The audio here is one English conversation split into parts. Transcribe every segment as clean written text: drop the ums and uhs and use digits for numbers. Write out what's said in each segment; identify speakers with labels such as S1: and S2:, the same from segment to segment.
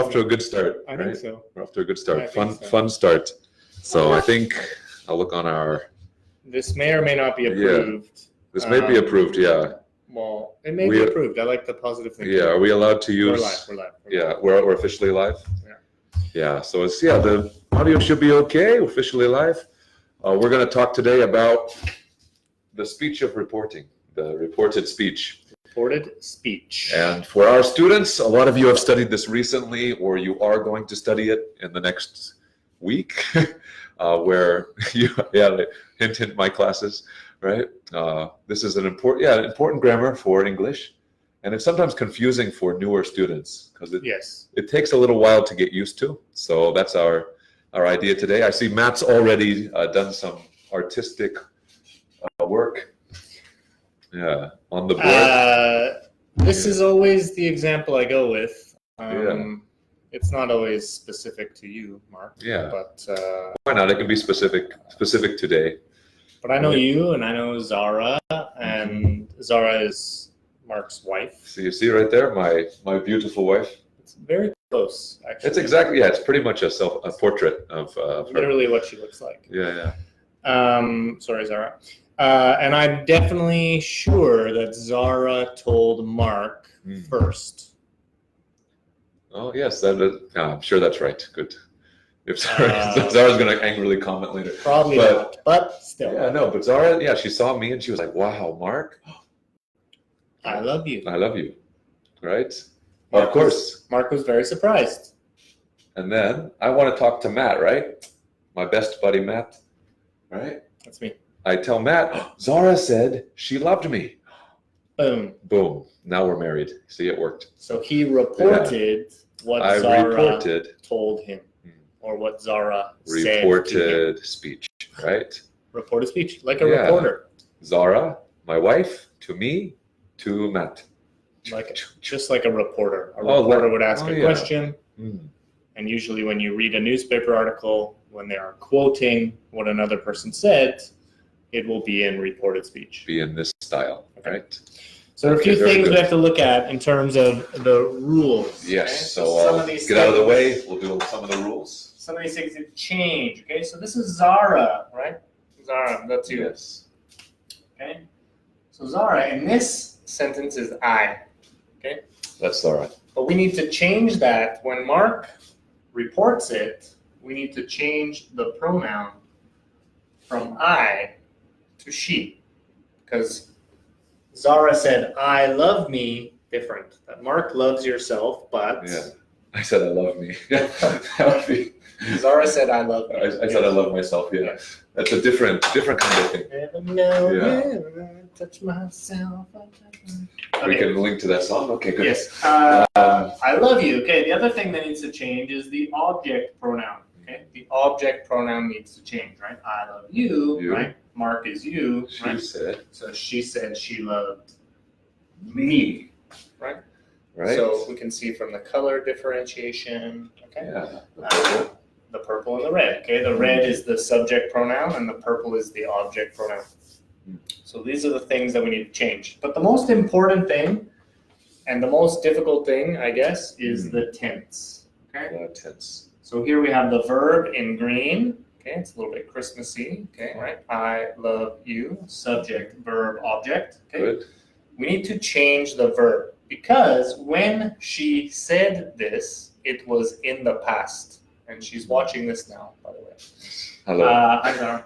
S1: off to a good start.
S2: I
S1: right?
S2: think so.
S1: We're off to a good start.
S2: I think so.
S1: Fun start. So I think I'll look on our.
S2: This may or may not be approved.
S1: This may be approved. Yeah.
S2: Well, it may be approved. I like the positive thing.
S1: Yeah. Are we allowed to use?
S2: We're live.
S1: Yeah, we're officially live.
S2: Yeah.
S1: Yeah. So it's the audio should be okay. Officially live. We're going to talk today about the speech of reporting, the reported speech.
S2: Reported speech.
S1: And for our students, a lot of you have studied this recently, or you are going to study it in the next week, where hint, my classes, right? This is an important grammar for English, and it's sometimes confusing for newer students because it takes a little while to get used to. So that's our idea today. I see Matt's already done some artistic work. Yeah, on the board.
S2: This is always the example I go with. It's not always specific to you, Mark.
S1: Yeah.
S2: But
S1: why not? It can be specific today.
S2: But I know you, and I know Zara, and Zara is Mark's wife.
S1: So you see right there, my beautiful wife.
S2: It's very close, actually.
S1: It's exactly it's pretty much a portrait of
S2: literally what she looks like.
S1: Yeah.
S2: Sorry, Zara. And I'm definitely sure that Zara told Mark first.
S1: Oh, yes. I'm sure that's right. Good. If Zara's going to angrily comment later.
S2: Probably not, but still.
S1: Yeah, no, but Zara, she saw me and she was like, wow, Mark.
S2: I love you.
S1: I love you. Right? Yeah, of course.
S2: Mark was very surprised.
S1: And then I want to talk to Matt, right? My best buddy, Matt. Right?
S2: That's me.
S1: I tell Matt, Zara said she loved me.
S2: Boom.
S1: Boom. Now we're married. See, it worked.
S2: So he reported what Zara told him, or what Zara said.
S1: Reported speech, right?
S2: Reported speech, like a reporter.
S1: Zara, my wife, to me, to Matt.
S2: Just like a reporter. A reporter would ask a question, and usually when you read a newspaper article, when they are quoting what another person said, it will be in reported speech.
S1: Be in this style, right?
S2: So there are a few things we have to look at in terms of the rules.
S1: Yes, so I'll get out of the way. We'll do some of the rules.
S2: Some of these things have changed, okay? So this is Zara, right? Zara, that's you.
S1: Yes.
S2: Okay? So Zara, in this sentence is I, okay?
S1: That's Zara.
S2: But we need to change that. When Mark reports it, we need to change the pronoun from I to she, because Zara said, I love me, different. That Mark loves yourself, but...
S1: Yeah, I said I love me.
S2: Zara said, I love me.
S1: I said I love myself, yeah. That's a different kind of thing.
S2: Touch myself.
S1: We can link to that song? Okay, good.
S2: Yes. I love you. Okay, the other thing that needs to change is the object pronoun. Okay, the object pronoun needs to change, right? I love you. Right? Mark is you.
S1: She said.
S2: So she said she loved me, right?
S1: Right.
S2: So we can see from the color differentiation. Okay.
S1: Yeah.
S2: The purple and the red. Okay, the red is the subject pronoun, and the purple is the object pronoun. So these are the things that we need to change. But the most important thing, and the most difficult thing, I guess, is the tense. Okay.
S1: Tense.
S2: So here we have the verb in green. Okay, it's a little bit Christmassy. Okay, right? I love you. Subject, verb, object. Okay.
S1: Good.
S2: We need to change the verb because when she said this, it was in the past, and she's watching this now, by the way.
S1: Hello.
S2: I know.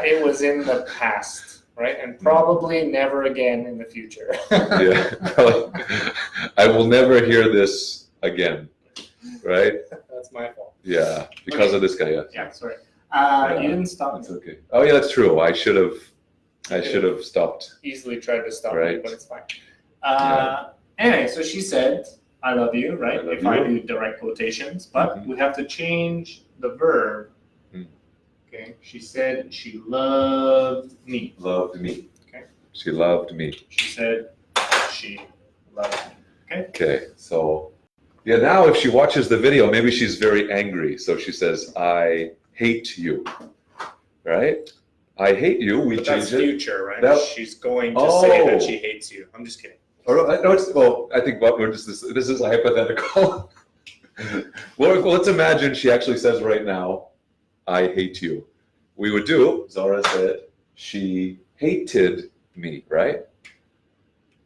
S2: It was in the past, right? And probably never again in the future.
S1: Yeah. I will never hear this again, right?
S2: That's my fault.
S1: Yeah, because of this guy. Yeah.
S2: Yeah, sorry. You didn't stop me.
S1: That's okay. Oh yeah, that's true. I should have stopped.
S2: Easily tried to stop
S1: Right.
S2: me, but it's fine. Anyway, so she said, I love you, right? If I do direct quotations, but we have to change the verb. Okay, she said she loved me.
S1: Loved me.
S2: Okay.
S1: She loved me.
S2: She said she loved me. Okay.
S1: Okay, so now if she watches the video, maybe she's very angry. So she says, I hate you. Right? I hate you. We change it.
S2: Future, right? She's going to say that she hates you. I'm just kidding.
S1: No, I think this is a hypothetical. Well, let's imagine she actually says right now, I hate you. We would do, Zara said, she hated me, right?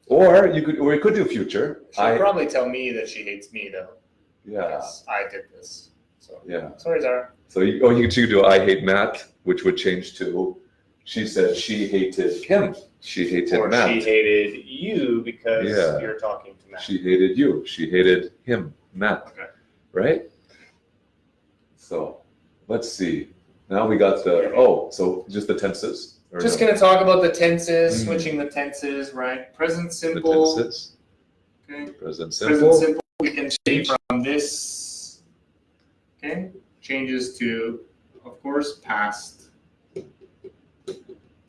S1: Or we could do future.
S2: She'll probably tell me that she hates me though.
S1: Yeah.
S2: Because I did this. So
S1: Yeah.
S2: sorry, Zara.
S1: So you could do I hate Matt, which would change to she said she hated him. She hated
S2: Or
S1: Matt.
S2: she hated you because
S1: Yeah.
S2: you're talking to Matt.
S1: She hated you. She hated him, Matt.
S2: Okay.
S1: Right? So let's see. Now we got so just the tenses. Or
S2: Just
S1: no?
S2: gonna talk about the tenses,
S1: Mhm.
S2: switching the tenses, right? Present
S1: The
S2: simple.
S1: tenses.
S2: Okay.
S1: Present
S2: Present
S1: simple.
S2: simple. We can change from this. Okay. Changes to, of course, past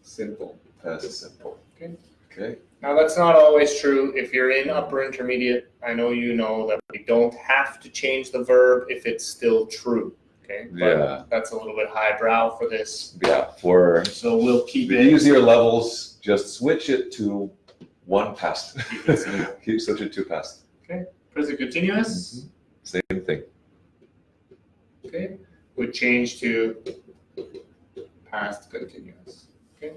S2: simple.
S1: Past simple.
S2: Okay.
S1: Okay.
S2: Now that's not always true. If you're in upper intermediate, I know you know that we don't have to change the verb if it's still true. Okay. But
S1: Yeah.
S2: that's a little bit highbrow for this.
S1: Yeah. For
S2: So we'll keep
S1: the
S2: it.
S1: easier levels, just switch it to one past.
S2: Keep it simple.
S1: Keep switch it to past.
S2: Present continuous.
S1: Same thing.
S2: Okay. Would change to past continuous. Okay.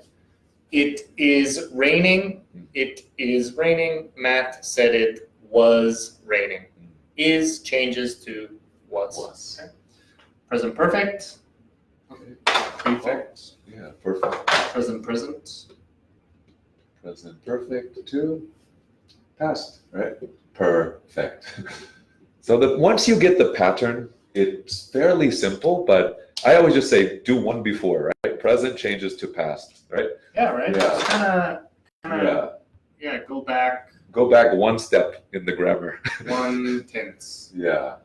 S2: It is raining. It is raining. Matt said it was raining. Is changes to was.
S1: Was.
S2: Okay. Present perfect. Prefect.
S1: Yeah. Perfect.
S2: Present present.
S1: Present perfect to past. Right. Perfect. So that once you get the pattern, it's fairly simple, but I always just say do one before, right? Present changes to past, right?
S2: Yeah, right.
S1: Yeah.
S2: Just kinda,
S1: Yeah.
S2: go back
S1: Go back one step in the grammar.
S2: one tense.
S1: Yeah.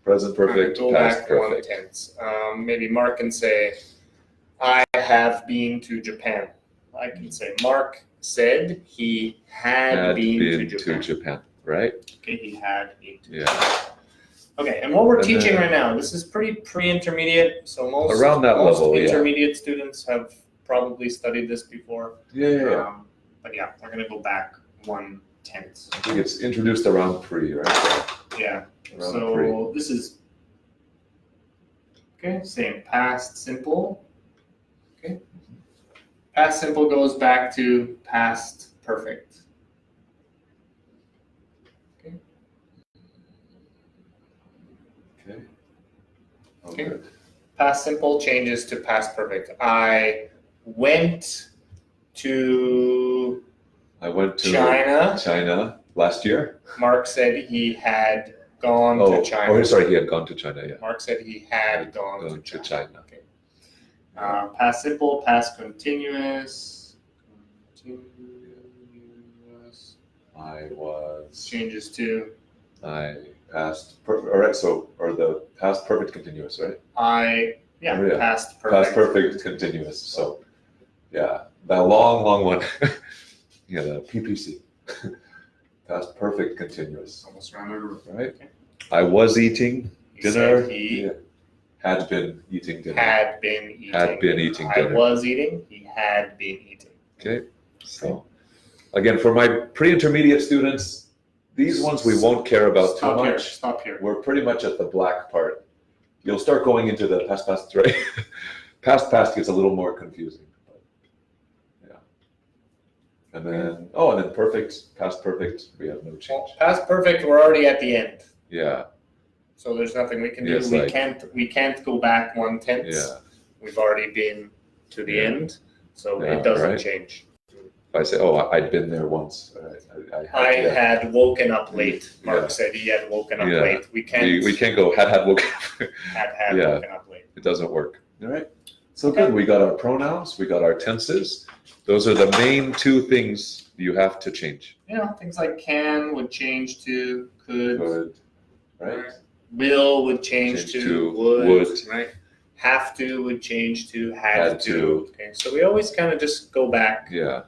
S1: Present perfect,
S2: Go
S1: past
S2: back
S1: perfect.
S2: 1 tense. Maybe Mark can say, I have been to Japan. I can say, Mark said he had been to Japan.
S1: right?
S2: Okay, he had been to
S1: Yeah.
S2: Japan. Okay, and what we're
S1: And
S2: teaching
S1: then-
S2: right now, this is pretty pre-intermediate, so most
S1: Around that
S2: most
S1: level, yeah.
S2: intermediate students have probably studied this before.
S1: Yeah.
S2: But yeah, we're gonna go back 1 tense.
S1: I think it's introduced around pre, right?
S2: Yeah.
S1: Around
S2: So
S1: pre.
S2: this is same past simple. Okay. Past simple goes back to past perfect.
S1: Okay. Oh,
S2: Okay.
S1: good.
S2: Past simple changes to past perfect. I went to
S1: I went to
S2: China.
S1: China last year.
S2: Mark said he had gone
S1: Oh,
S2: to China.
S1: oh, sorry, he had gone to China. Yeah,
S2: Mark said he had gone
S1: gone
S2: to
S1: to
S2: China.
S1: China.
S2: Okay. Past simple, past continuous. Continuous
S1: I was.
S2: changes to
S1: I passed. All right. So, or the past perfect continuous, right?
S2: I. Yeah,
S1: Oh, yeah.
S2: past perfect.
S1: Past perfect continuous. So, yeah, that long one. Yeah, the PPC. Past perfect continuous,
S2: Almost ran out of
S1: right?
S2: Okay.
S1: I was eating
S2: He
S1: dinner.
S2: said he
S1: Yeah. Had been eating dinner.
S2: had been eating.
S1: Had been eating
S2: I
S1: dinner.
S2: was eating. He had been eating.
S1: Okay. So, again, for my pre-intermediate students, these ones we won't care about
S2: Stop
S1: too
S2: here.
S1: much.
S2: Stop here.
S1: We're pretty much at the black part. You'll start going into the past, right? past gets a little more confusing. But, yeah. And then, and then perfect, past perfect, we have no
S2: Well,
S1: change.
S2: past perfect. We're already at the end,
S1: Yeah,
S2: so there's nothing we can do.
S1: Yes,
S2: we
S1: like-
S2: can't go back 1 tenth.
S1: yeah.
S2: We've already been to the
S1: Yeah.
S2: end, so
S1: Yeah,
S2: it doesn't
S1: right.
S2: change.
S1: If I say, I'd been there once.
S2: I
S1: yeah.
S2: had woken up late. Mark
S1: Yeah.
S2: said he had woken up
S1: Yeah.
S2: late. We can't.
S1: We can't go had woken up.
S2: had
S1: Yeah.
S2: woken up late.
S1: It doesn't work. All right. So good. We got our pronouns. We got our tenses. Those are the main 2 things you have to change.
S2: You know, things like can would change to could.
S1: Good. Right.
S2: Will would change
S1: Change
S2: to
S1: to
S2: would.
S1: would.
S2: Right. Have to would change to had,
S1: Had
S2: to.
S1: to.
S2: Okay. So we always kind of just go back.
S1: Yeah.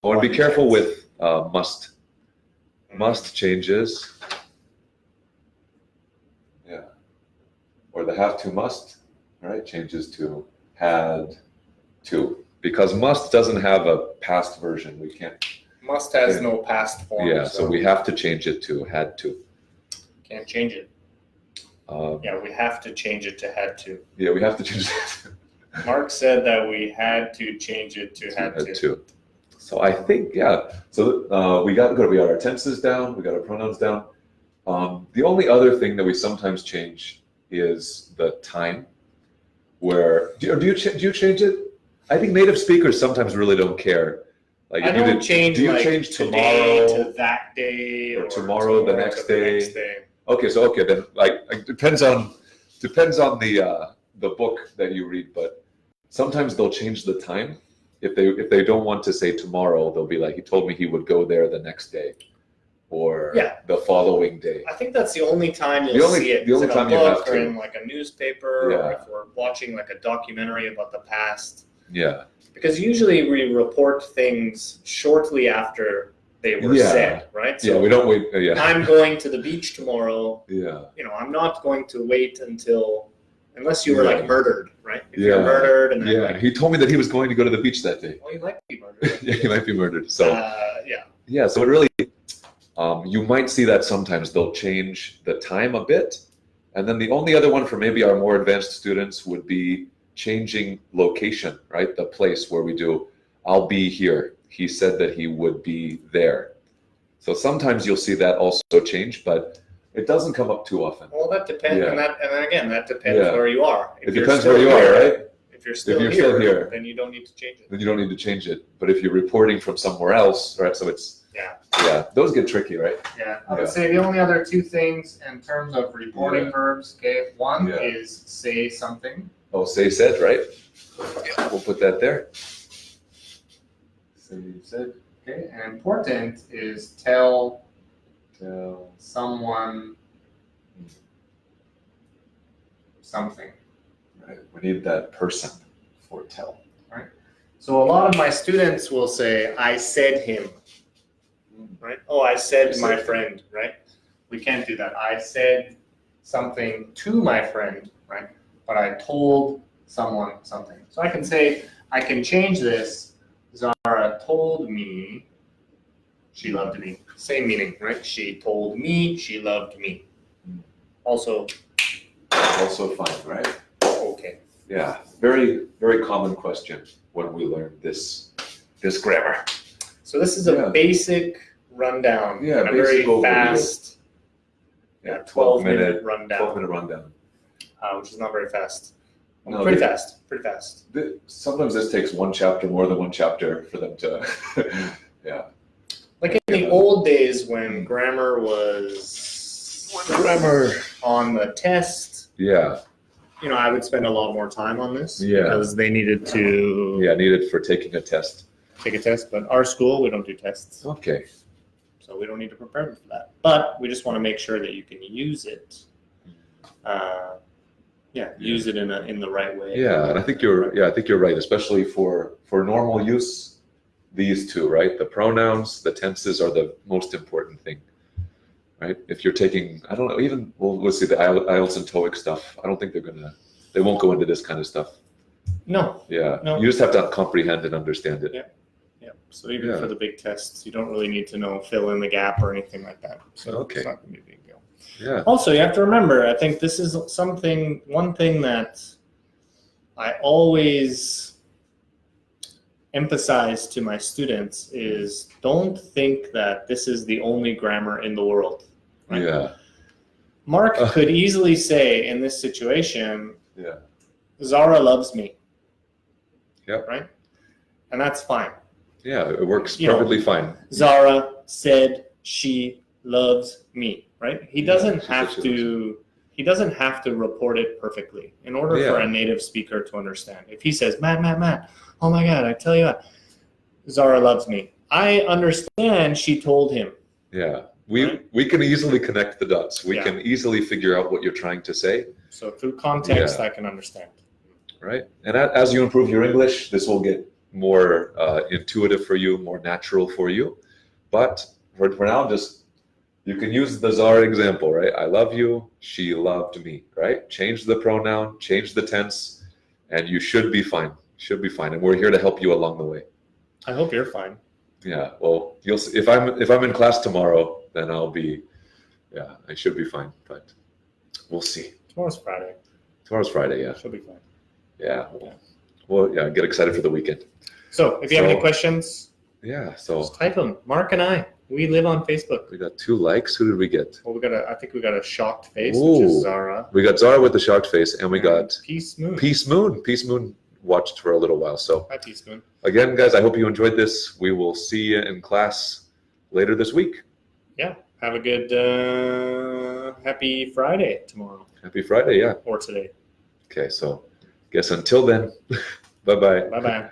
S1: Oh, and be
S2: One
S1: careful
S2: tense.
S1: with must. Must changes. Yeah. Or the have to must, right? Changes to had to. Because must doesn't have a past version. We can't.
S2: Must has
S1: Yeah.
S2: no past form.
S1: Yeah. So we have to change it to had to.
S2: can't change it. Yeah, we have to change it to had to.
S1: Yeah, we have to change it.
S2: Mark said that we had to change it to had to.
S1: So I think, yeah. So we got good. We got our tenses down. We got our pronouns down. The only other thing that we sometimes change is the time. Where do you change it? I think native speakers sometimes really don't care. Like
S2: I
S1: if you
S2: don't
S1: did,
S2: change
S1: do you
S2: like
S1: change
S2: today
S1: tomorrow
S2: to that day
S1: or tomorrow the next
S2: to the
S1: day?
S2: next day.
S1: Okay, so okay then, like depends on the book that you read, but sometimes they'll change the time. If they don't want to say tomorrow, they'll be like, he told me he would go there the next day, or
S2: Yeah.
S1: the following day.
S2: I think that's the only time you'll see it.
S1: The only
S2: in
S1: time
S2: a
S1: you
S2: book
S1: have
S2: or
S1: to.
S2: in like a newspaper,
S1: Yeah.
S2: or if we're watching like a documentary about the past.
S1: Yeah,
S2: Because usually we report things shortly after they were
S1: Yeah.
S2: said, right?
S1: yeah, we don't wait. Yeah,
S2: I'm going to the beach tomorrow.
S1: yeah,
S2: I'm not going to wait unless you were
S1: Yeah.
S2: like murdered, right? If
S1: Yeah.
S2: you're murdered and then
S1: yeah.
S2: like,
S1: He told me that he was going to go to the beach that day.
S2: well, you might be murdered.
S1: Yeah, he might be murdered. So
S2: Yeah.
S1: yeah, so it really, you might see that sometimes they'll change the time a bit, and then the only other one for maybe our more advanced students would be changing location, right? The place where we do, I'll be here. He said that he would be there. So sometimes you'll see that also change, but it doesn't come up too often.
S2: Well, that depends,
S1: Yeah.
S2: and then again, that depends
S1: Yeah.
S2: where you are. If
S1: It
S2: you're
S1: depends
S2: still
S1: where you are,
S2: here-
S1: right?
S2: If you're still,
S1: you're
S2: here,
S1: still here.
S2: then you don't need to change it.
S1: Then you don't need to change it. But if you're reporting from somewhere else, right? So it's, yeah, those get tricky, right?
S2: Yeah, I
S1: Yeah.
S2: would say the only other two things in terms of reporting
S1: Yeah.
S2: verbs, okay, one
S1: Yeah.
S2: is say something.
S1: Oh, say, said, right? Yeah, we'll put that there. Say, said,
S2: Okay, and important is tell
S1: tell.
S2: someone something.
S1: Right. We need that person for tell.
S2: So a lot of my students will say, I said him, right? Oh, I said
S1: I
S2: my
S1: said-
S2: friend, right? We can't do that. I said something to my friend, right? But I told someone something. So I can say, I can change this. Zara told me she loved me. Same meaning, right? She told me she loved me. Also,
S1: Also fine, right?
S2: okay.
S1: Yeah. Very, very common question when we learn this grammar.
S2: So this is
S1: Yeah.
S2: a basic rundown.
S1: Yeah,
S2: and a very
S1: basic overview.
S2: fast,
S1: Yeah,
S2: 12-minute rundown,
S1: 12-minute rundown.
S2: which is not very fast.
S1: No,
S2: pretty
S1: they-
S2: fast, pretty fast.
S1: Sometimes this takes one chapter, more than one chapter for them to, yeah.
S2: Like in the old days when grammar was
S1: Grammar.
S2: on the test,
S1: Yeah,
S2: I would spend a lot more time on this
S1: Yeah.
S2: because they needed to
S1: yeah, needed for taking a test.
S2: take a test. But our school, we don't do tests,
S1: Okay.
S2: so we don't need to prepare them for that. But we just want to make sure that you can use it. Use it in the right way.
S1: Yeah, and I think you're right, especially for normal use, these two, right? The pronouns, the tenses are the most important thing, right? If you're taking, I don't know, even, well, let's see, the IELTS and TOEIC stuff, I don't think they won't go into this kind of stuff.
S2: No.
S1: Yeah,
S2: No.
S1: you just have to comprehend and understand it.
S2: Yeah. So even
S1: Yeah.
S2: for the big tests, you don't really need to fill in the gap or anything like that. So
S1: Okay.
S2: it's not going to be a big deal.
S1: Yeah,
S2: Also, you have to remember, I think this is one thing that I always emphasize to my students is don't think that this is the only grammar in the world. Right?
S1: yeah,
S2: Mark could easily say in this situation,
S1: yeah,
S2: Zara loves me.
S1: Yep.
S2: Right? And that's fine.
S1: yeah, it works
S2: You know,
S1: perfectly fine.
S2: Zara said she loves me, right? He doesn't
S1: she said
S2: have
S1: she
S2: to he doesn't have to report it perfectly in order for
S1: Yeah.
S2: a native speaker to understand. If he says, Matt, oh my God, I tell you what, Zara loves me. I understand she told him.
S1: Yeah,
S2: Right.
S1: we can easily connect the dots. We
S2: Yeah.
S1: can easily figure out what you're trying to say.
S2: So through context,
S1: Yeah.
S2: I can understand.
S1: Right. And as you improve your English, this will get more intuitive for you, more natural for you. But for now, just you can use the Zara example, right? I love you. She loved me, right? Change the pronoun, change the tense, and you should be fine. Should be fine. And we're here to help you along the way.
S2: I hope you're fine.
S1: Yeah. Well, you'll see. If I'm in class tomorrow, then I should be fine. But we'll see.
S2: Tomorrow's Friday.
S1: Tomorrow's Friday, yeah.
S2: She'll be fine.
S1: Yeah. Well, yeah, get excited for the weekend.
S2: So if you have
S1: So-
S2: any questions,
S1: Yeah, so
S2: just type them. Mark and I, we live on Facebook.
S1: we got 2 likes. Who did we get?
S2: Well, I think we got a shocked face, which is
S1: Ooh.
S2: Zara.
S1: We got Zara with the shocked face, and we
S2: And
S1: got
S2: Peace Moon.
S1: Peace Moon. Peace Moon watched for a little while. So
S2: Hi, Peace Moon.
S1: again, guys, I hope you enjoyed this. We will see you in class later this week.
S2: Yeah. Have a good, happy Friday tomorrow
S1: Happy Friday, yeah.
S2: or today.
S1: Okay, so guess until then, bye-bye.
S2: Bye bye.